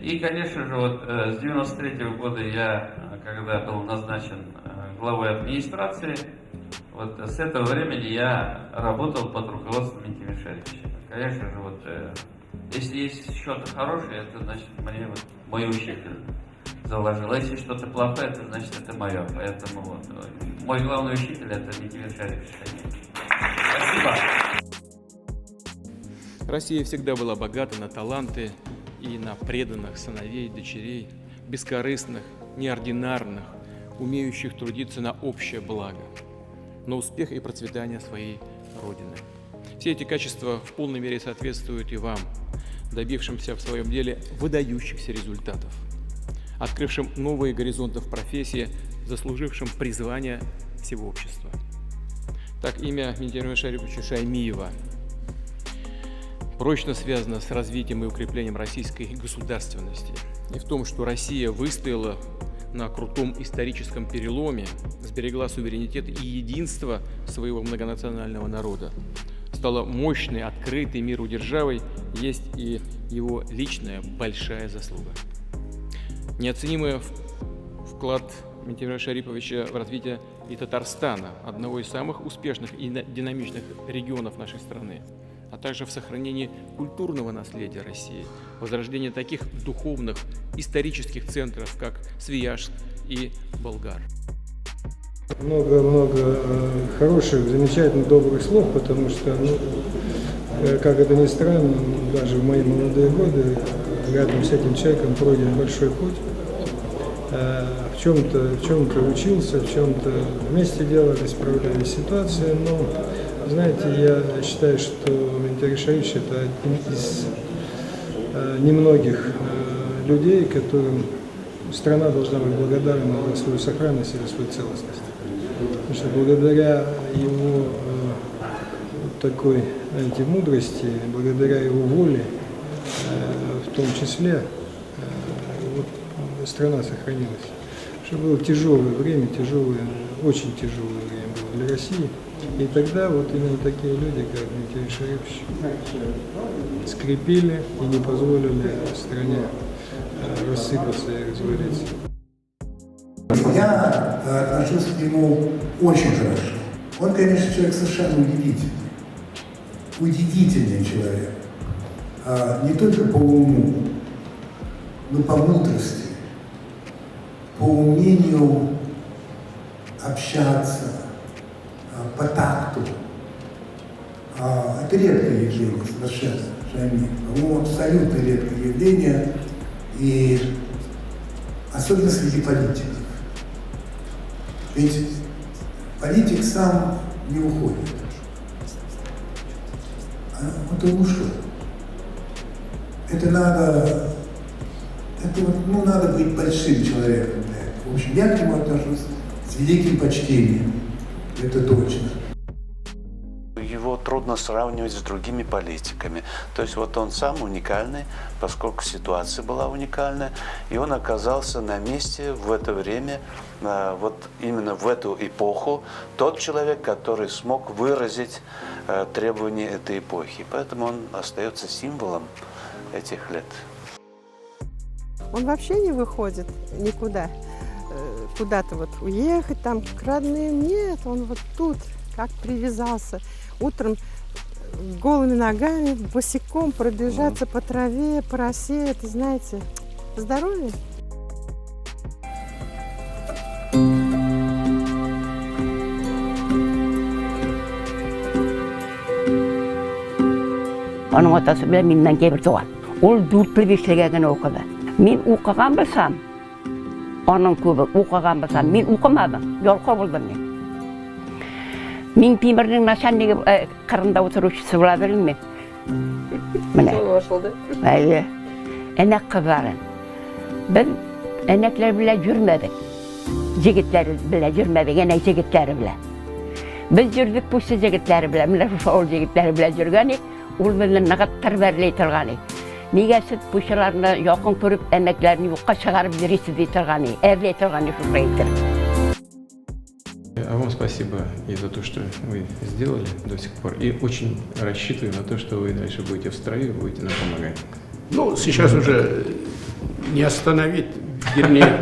И, конечно же, вот с 93-го года я, когда был назначен главой администрации, вот с этого времени я работал под руководством Митти Шариповича. Конечно же, вот если есть что-то хорошее, это значит мне вот мой учитель заложил. Если что-то плохое, это значит это мое. Поэтому вот мой главный учитель это Митти Шарипович. Спасибо. Россия всегда была богата на таланты и на преданных сыновей, дочерей, бескорыстных, неординарных, умеющих трудиться на общее благо, на успех и процветание своей Родины. Все эти качества в полной мере соответствуют и вам, добившимся в своем деле выдающихся результатов, открывшим новые горизонты в профессии, заслужившим призвания всего общества. Так, имя Минтимира Шариповича Шаймиева прочно связано с развитием и укреплением российской государственности. И в том, что Россия выстояла на крутом историческом переломе, сберегла суверенитет и единство своего многонационального народа, стала мощной, открытой миру державой, есть и его личная большая заслуга. Неоценимый вклад Минтимира Шариповича в развитие и Татарстана, одного из самых успешных и динамичных регионов нашей страны, а также в сохранении культурного наследия России, возрождении таких духовных, исторических центров, как Свияжск и Болгар. Много хороших, замечательных, добрых слов, потому что, как это ни странно, даже в мои молодые годы рядом с этим человеком пройден большой путь. В чем-то учился, в чем-то вместе делали, справляли ситуации, но, знаете, я считаю, что Минтимир Шарипович это один из немногих людей, которым страна должна быть благодарна за свою сохранность и за свою целостность. Потому что благодаря его такой, знаете, мудрости, благодаря его воле, в том числе, страна сохранилась. Что было тяжелое время, очень тяжелое время было для России. И тогда вот именно такие люди, как Минтимир Шарипович, скрепили и не позволили стране рассыпаться и развалиться. Я отношусь к нему очень хорошо. Он, конечно, человек совершенно удивительный. Удивительный человек. Не только по уму, но по мудрости, по умению общаться, по такту. Это редкое явление совершенно, Шаймиев. По-моему, абсолютно редкое явление, и особенно среди политиков. Ведь политик сам не уходит. Вот он ушел. Надо быть большим человеком для этого. В общем, я к нему отношусь с великим почтением. Это точно. Его трудно сравнивать с другими политиками. То есть вот он сам уникальный, поскольку ситуация была уникальная, и он оказался на месте в это время, вот именно в эту эпоху, тот человек, который смог выразить требования этой эпохи. Поэтому он остается символом этих лет. Он вообще не выходит никуда, куда-то вот уехать, там к родным. Нет, он вот тут, как привязался. Утром голыми ногами, босиком пробежаться по траве, по росе, это, знаете, здоровье. Onun atası bile mindan kebir doğan. Ol dürtlü beşlegegen okudu. Min okugan bilsam, onun köbü okugan bilsam, min okumadım, yol kovuldum men. Mintimirning nashanligi qirında oturuvchisi biladingmi? Mana. Boşuldu. Ayy. Enek qizlarim. Biz enekler bilan yurmadik. Yigitlar bilan yurmadik, enek yigitlari bilan. Biz yurdik bu yigitlar bilan, mana shu ol yigitlari bilan yurganik, ul bilan naqat tarbiyaly turganik. Nega siz bu ishlarni yoqin ko'rib, eneklarni yo'qqa chiqarib yurasiz deb turganik, erlay turganik shu aytdim. А вам спасибо и за то, что вы сделали до сих пор. И очень рассчитываю на то, что вы дальше будете в строю и будете нам помогать. Ну, сейчас уже не остановить, вернее,